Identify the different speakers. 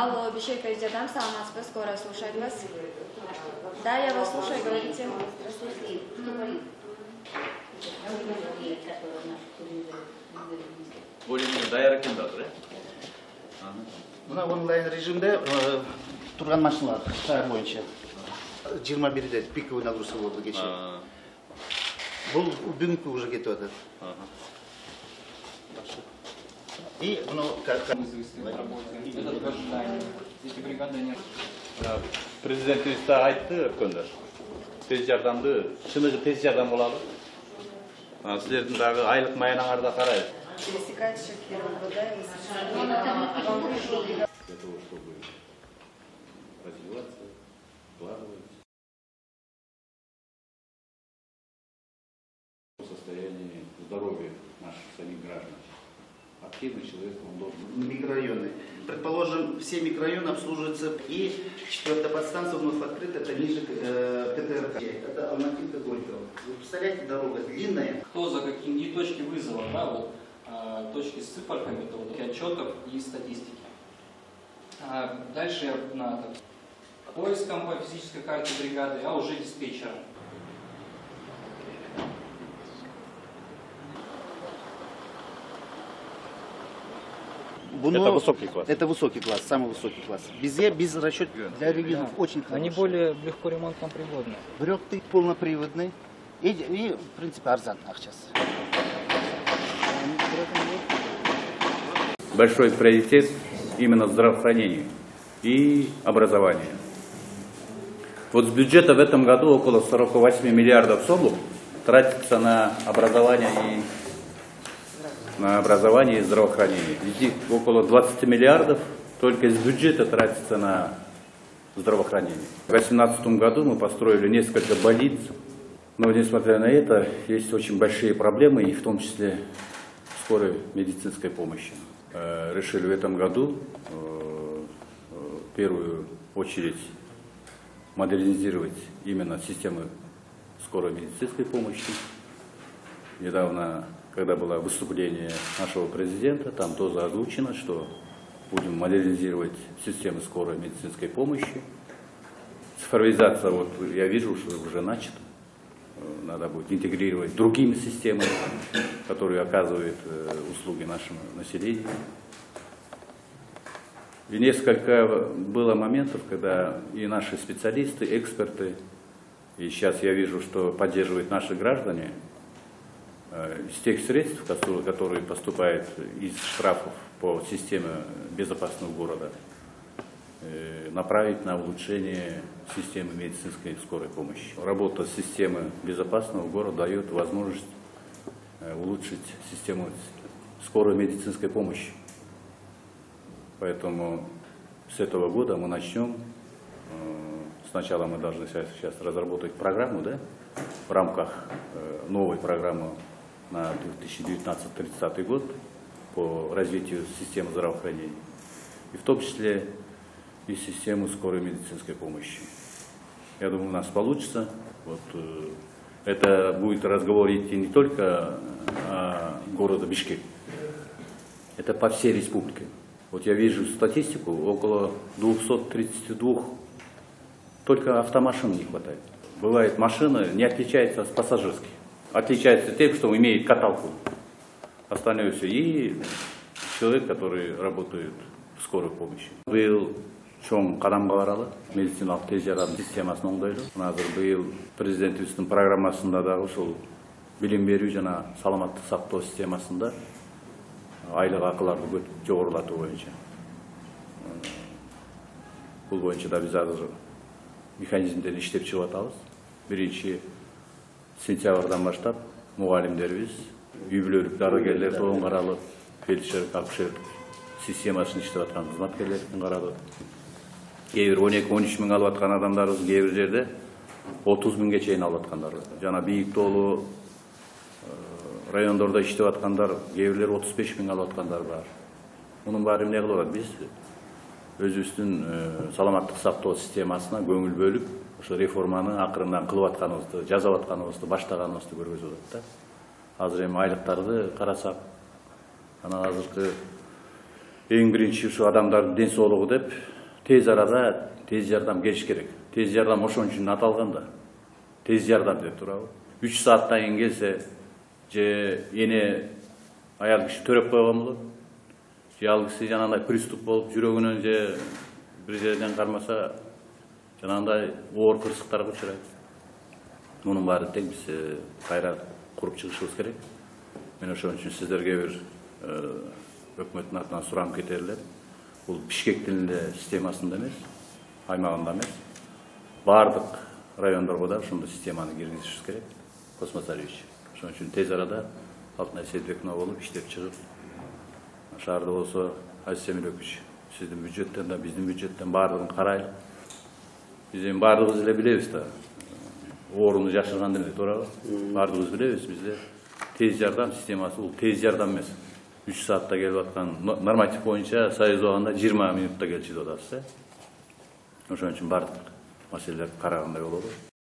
Speaker 1: Алло, Бишек Президент, Саламатсбы, скоро слушает вас. Да, я вас слушаю, говорите. Здравствуйте.
Speaker 2: Более-менее даяр екен да?
Speaker 3: Мына онлайн режимде турган машиналар шаар боюнча 21-де пиковый нагрузка болду кече. Бул бүгүнкү уже кетип атат. И
Speaker 2: Президентибиз да айтты өткөндө. Тез жардамды, чыныгы тез жардам болалы. Силердин дагы айлык маянаңарда карайбыз.
Speaker 1: Пересекающих РОВД,
Speaker 2: Для того, чтобы развиваться, вкладывать. Состояние здоровья наших самих граждан. Активный человек, он должен...
Speaker 3: Микрорайоны. Предположим, все микрорайоны обслуживаются, и 4-я подстанция вновь открыта, это ниже КТРК. Это Алматинка Горького. Вы представляете, дорога длинная.
Speaker 4: Кто за какие точки вызова, да, вот, точки с циферками, то вот, отчетов и статистики. Дальше на поиском по физической карте бригады, а уже диспетчером.
Speaker 2: Это высокий класс.
Speaker 3: Это высокий класс, самый высокий класс. Без расчета для регионов очень хороший.
Speaker 5: Они более легко ремонтом пригодны.
Speaker 3: Брёкты полноприводный и в принципе, арзан сейчас.
Speaker 2: Большой приоритет именно здравоохранению и образованию. Вот с бюджета в этом году около 48 миллиардов сомов тратится на образование и здравоохранение. Из них около 20 миллиардов только из бюджета тратится на здравоохранение. В 2018 году мы построили несколько больниц, но несмотря на это есть очень большие проблемы, и в том числе скорой медицинской помощи. Решили в этом году в первую очередь модернизировать именно системы скорой медицинской помощи. Недавно, когда было выступление нашего президента, там тоже озвучено, что будем модернизировать системы скорой медицинской помощи. Цифровизация, вот я вижу, что уже начата. Надо будет интегрировать с другими системами, которые оказывают услуги нашему населению. И несколько было моментов, когда и наши специалисты, эксперты, и сейчас я вижу, что поддерживают наши граждане, из тех средств, которые поступают из штрафов по системе безопасного города, направить на улучшение системы медицинской скорой помощи. Работа системы безопасного города дает возможность улучшить систему скорой медицинской помощи. Поэтому с этого года мы начнем. Сначала мы должны сейчас разработать программу, да, в рамках новой программы на 2019-30 год по развитию системы здравоохранения. И в том числе и систему скорой медицинской помощи. Я думаю, у нас получится. Вот, это будет разговор идти не только о городе Бишкек, это по всей республике. Вот я вижу статистику, около 232 только автомашин не хватает. Бывает, машина не отличается от пассажирских. Отличается тем, что имеет каталку. Остальное все. И человек, который работает в скорой помощи. Был чоң қадамға баралы, медициналық тез жардам системасын оңдайды. Азыр быйыл президентибиздин программасында дагы ушул билим берүү жана саламаттык сактоо системасында айлык акыларды жогорулатуу боюнча. Бул боюнча да биз азыр механизмдерди иштеп чыгып атабыз. 1-сентябрдан баштап мугалимдерибиз, үй-бүлөлүк дарыгерлер тобун каралып, фельдшер, акушер системасын иштеп аткан кызматкерлердин каралып, кейбир 12-13 миң алып аткан адамдарыбыз кейбир жерде 30 миңге чейин алып аткандар. Жана бийик тоолуу райондордо иштеп аткандар, кейбирлер 35 миң алып аткандар бар. Мунун баары эмне кылып атат? Биз өзүбүздүн саламаттык сактоо системасына көңүл бөлүп, ошо реформаны акырындан кылып атканыбызды, жасап атканыбызды, баштаганыбызды көргөзүп атат да. Азыр эми айлыктарды карасак, анан азыркы Эң биринчи ушу адамдардын ден соолугу деп тез арада тез жардам келиш керек. Тез жардам ошон үчүн аталган да. Тез жардам деп турабы. 3 сааттан кийин келсе, же эне аял киши төрөп койгон болот. Же ал киши жанагындай приступ болуп жүрөгүнөн же бир жерден кармаса, жанагындай оор кырсыктарга учурайт. Мунун баары тең биз кайра куруп чыгышыбыз керек. Мен ошон үчүн сиздерге бир өкмөттүн атынан суранып кетер элем. Бул Бишкек тилинде системасында эмес, аймагында эмес. Бардык райондорго да ушундай системаны киргизишибиз керек. Космосариевич. Ошон үчүн тез арада Алтынай Сейитбековна болуп иштеп чыгып, шаарда болсо Азиз Эмилбекович, сиздин бюджеттен да, биздин бюджеттен бардыгын карайлы. Биз эми бардыгыбыз эле билебиз да. Орунду жашырган эле, туурабы? Бардыгыбыз билебиз, бизде тез жардам системасы бул тез жардам эмес. 3 саатта келип аткан норматив боюнча Союз убагында 20 минутта келчү деп атасыз. Ошон үчүн бардык маселелерди карагандай болобу.